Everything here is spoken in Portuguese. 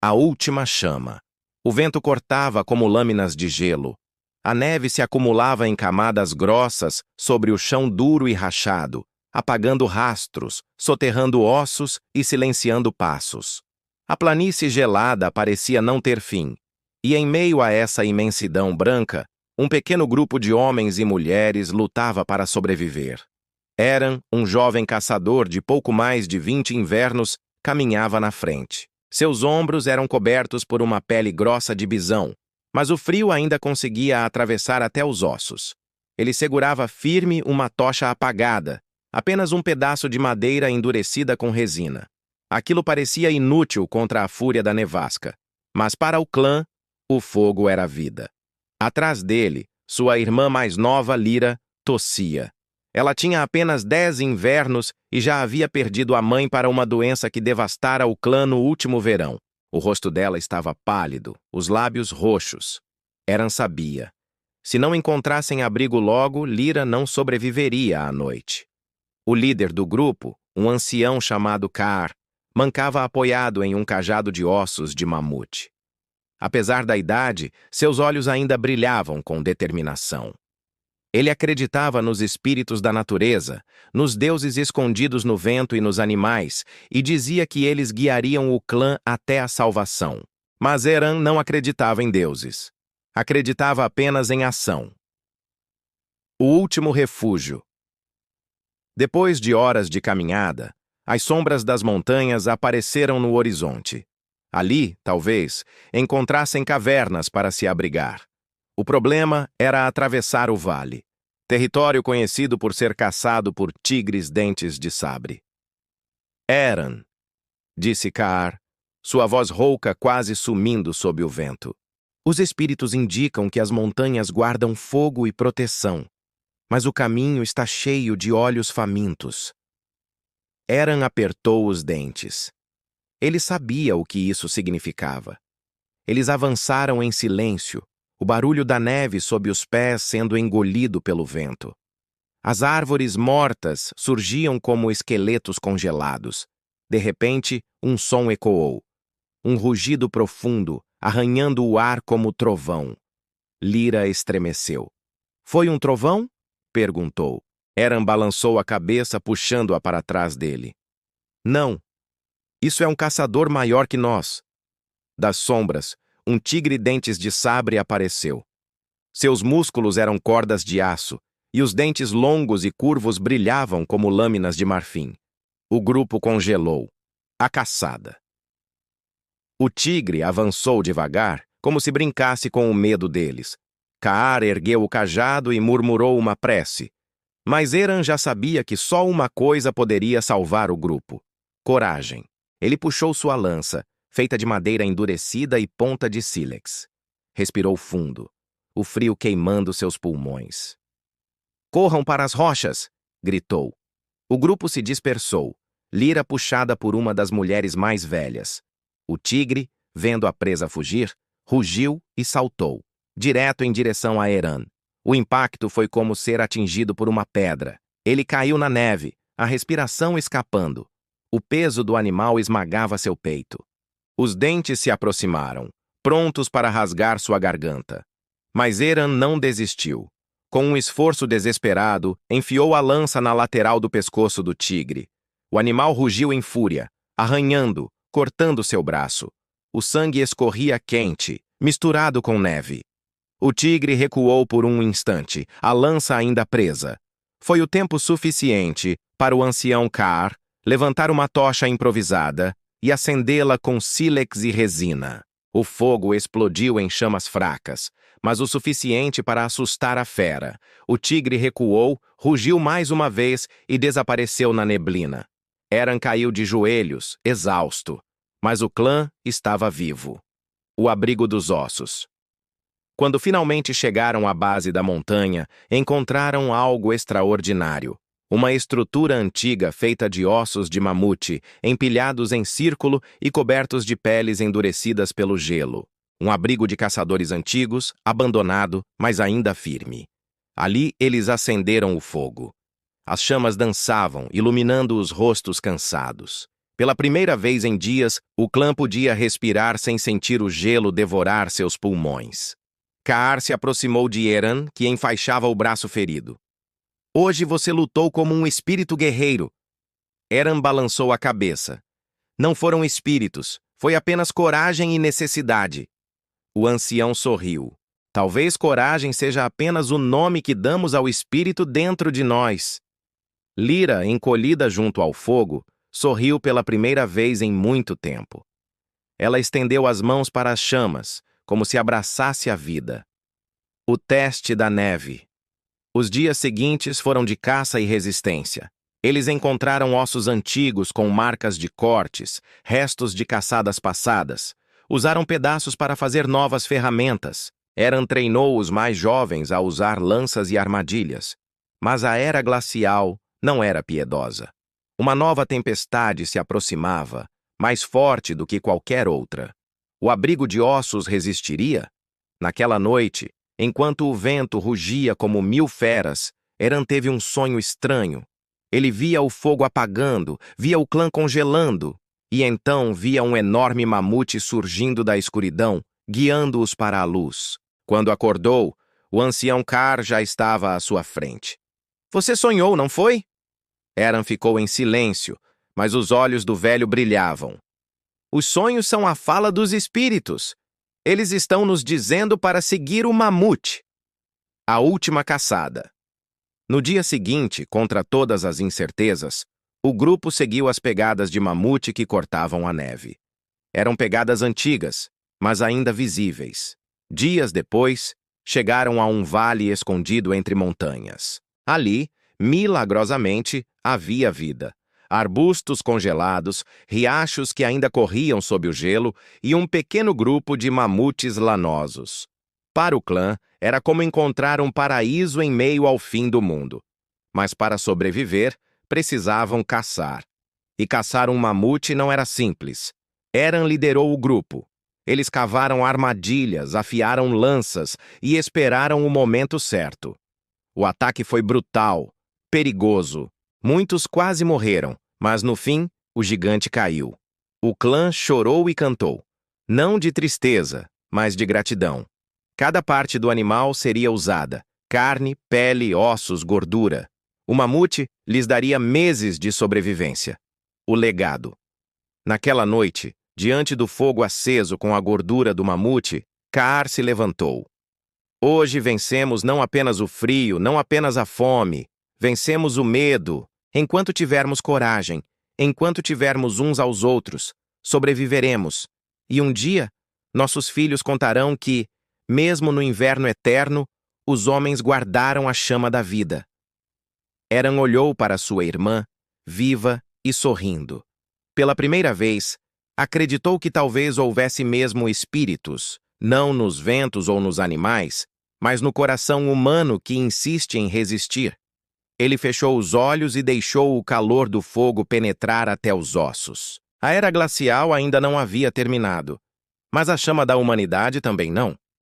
A última chama. O vento cortava como lâminas de gelo. A neve se acumulava em camadas grossas sobre o chão duro e rachado, apagando rastros, soterrando ossos e silenciando passos. A planície gelada parecia não ter fim, e em meio a essa imensidão branca, um pequeno grupo de homens e mulheres lutava para sobreviver. Eran, um jovem caçador de pouco mais de 20 invernos, caminhava na frente. Seus ombros eram cobertos por uma pele grossa de bisão, mas o frio ainda conseguia atravessar até os ossos. Ele segurava firme uma tocha apagada, apenas um pedaço de madeira endurecida com resina. Aquilo parecia inútil contra a fúria da nevasca, mas para o clã, o fogo era vida. Atrás dele, sua irmã mais nova, Lyra, tossia. Ela tinha apenas 10 invernos e já havia perdido a mãe para uma doença que devastara o clã no último verão. O rosto dela estava pálido, os lábios roxos. Eran sabia. Se não encontrassem abrigo logo, Lyra não sobreviveria à noite. O líder do grupo, um ancião chamado Kaar, mancava apoiado em um cajado de ossos de mamute. Apesar da idade, seus olhos ainda brilhavam com determinação. Ele acreditava nos espíritos da natureza, nos deuses escondidos no vento e nos animais, e dizia que eles guiariam o clã até a salvação. Mas Eran não acreditava em deuses. Acreditava apenas em ação. O último refúgio. Depois de horas de caminhada, as sombras das montanhas apareceram no horizonte. Ali, talvez, encontrassem cavernas para se abrigar. O problema era atravessar o vale, território conhecido por ser caçado por tigres dentes de sabre. Eran, disse Kaar, sua voz rouca quase sumindo sob o vento. Os espíritos indicam que as montanhas guardam fogo e proteção, mas o caminho está cheio de olhos famintos. Eran apertou os dentes. Ele sabia o que isso significava. Eles avançaram em silêncio, o barulho da neve sob os pés sendo engolido pelo vento. As árvores mortas surgiam como esqueletos congelados. De repente, um som ecoou. Um rugido profundo, arranhando o ar como trovão. Lyra estremeceu. Foi um trovão? Perguntou. Eran balançou a cabeça, puxando-a para trás dele. Não. Isso é um caçador maior que nós. Das sombras, um tigre dentes de sabre apareceu. Seus músculos eram cordas de aço, e os dentes longos e curvos brilhavam como lâminas de marfim. O grupo congelou. A caçada. O tigre avançou devagar, como se brincasse com o medo deles. Kaar ergueu o cajado e murmurou uma prece. Mas Eran já sabia que só uma coisa poderia salvar o grupo: coragem. Ele puxou sua lança, feita de madeira endurecida e ponta de sílex. Respirou fundo, o frio queimando seus pulmões. "Corram para as rochas!" gritou. O grupo se dispersou, Lyra puxada por uma das mulheres mais velhas. O tigre, vendo a presa fugir, rugiu e saltou, direto em direção a Eran. O impacto foi como ser atingido por uma pedra. Ele caiu na neve, a respiração escapando. O peso do animal esmagava seu peito. Os dentes se aproximaram, prontos para rasgar sua garganta. Mas Eran não desistiu. Com um esforço desesperado, enfiou a lança na lateral do pescoço do tigre. O animal rugiu em fúria, arranhando, cortando seu braço. O sangue escorria quente, misturado com neve. O tigre recuou por um instante, a lança ainda presa. Foi o tempo suficiente para o ancião Kaar levantar uma tocha improvisada e acendê-la com sílex e resina. O fogo explodiu em chamas fracas, mas o suficiente para assustar a fera. O tigre recuou, rugiu mais uma vez e desapareceu na neblina. Eran caiu de joelhos, exausto, mas o clã estava vivo. O abrigo dos ossos. Quando finalmente chegaram à base da montanha, encontraram algo extraordinário. Uma estrutura antiga feita de ossos de mamute, empilhados em círculo e cobertos de peles endurecidas pelo gelo. Um abrigo de caçadores antigos, abandonado, mas ainda firme. Ali eles acenderam o fogo. As chamas dançavam, iluminando os rostos cansados. Pela primeira vez em dias, o clã podia respirar sem sentir o gelo devorar seus pulmões. Kaar se aproximou de Eran, que enfaixava o braço ferido. Hoje você lutou como um espírito guerreiro. Eran balançou a cabeça. Não foram espíritos, foi apenas coragem e necessidade. O ancião sorriu. Talvez coragem seja apenas o nome que damos ao espírito dentro de nós. Lyra, encolhida junto ao fogo, sorriu pela primeira vez em muito tempo. Ela estendeu as mãos para as chamas, como se abraçasse a vida. O teste da neve. Os dias seguintes foram de caça e resistência. Eles encontraram ossos antigos com marcas de cortes, restos de caçadas passadas. Usaram pedaços para fazer novas ferramentas. Eran treinou os mais jovens a usar lanças e armadilhas. Mas a era glacial não era piedosa. Uma nova tempestade se aproximava, mais forte do que qualquer outra. O abrigo de ossos resistiria? Naquela noite, enquanto o vento rugia como 1000 feras, Eran teve um sonho estranho. Ele via o fogo apagando, via o clã congelando, e então via um enorme mamute surgindo da escuridão, guiando-os para a luz. Quando acordou, o ancião Kaar já estava à sua frente. Você sonhou, não foi? Eran ficou em silêncio, mas os olhos do velho brilhavam. Os sonhos são a fala dos espíritos. Eles estão nos dizendo para seguir o mamute. A última caçada. No dia seguinte, contra todas as incertezas, o grupo seguiu as pegadas de mamute que cortavam a neve. Eram pegadas antigas, mas ainda visíveis. Dias depois, chegaram a um vale escondido entre montanhas. Ali, milagrosamente, havia vida. Arbustos congelados, riachos que ainda corriam sob o gelo e um pequeno grupo de mamutes lanosos. Para o clã, era como encontrar um paraíso em meio ao fim do mundo. Mas para sobreviver, precisavam caçar. E caçar um mamute não era simples. Eran liderou o grupo. Eles cavaram armadilhas, afiaram lanças e esperaram o momento certo. O ataque foi brutal, perigoso. Muitos quase morreram, mas no fim, o gigante caiu. O clã chorou e cantou. Não de tristeza, mas de gratidão. Cada parte do animal seria usada: carne, pele, ossos, gordura. O mamute lhes daria meses de sobrevivência. O legado. Naquela noite, diante do fogo aceso com a gordura do mamute, Kaar se levantou. Hoje vencemos não apenas o frio, não apenas a fome. Vencemos o medo. Enquanto tivermos coragem, enquanto tivermos uns aos outros, sobreviveremos. E um dia, nossos filhos contarão que, mesmo no inverno eterno, os homens guardaram a chama da vida. Eran olhou para sua irmã, viva e sorrindo. Pela primeira vez, acreditou que talvez houvesse mesmo espíritos, não nos ventos ou nos animais, mas no coração humano que insiste em resistir. Ele fechou os olhos e deixou o calor do fogo penetrar até os ossos. A era glacial ainda não havia terminado, mas a chama da humanidade também não.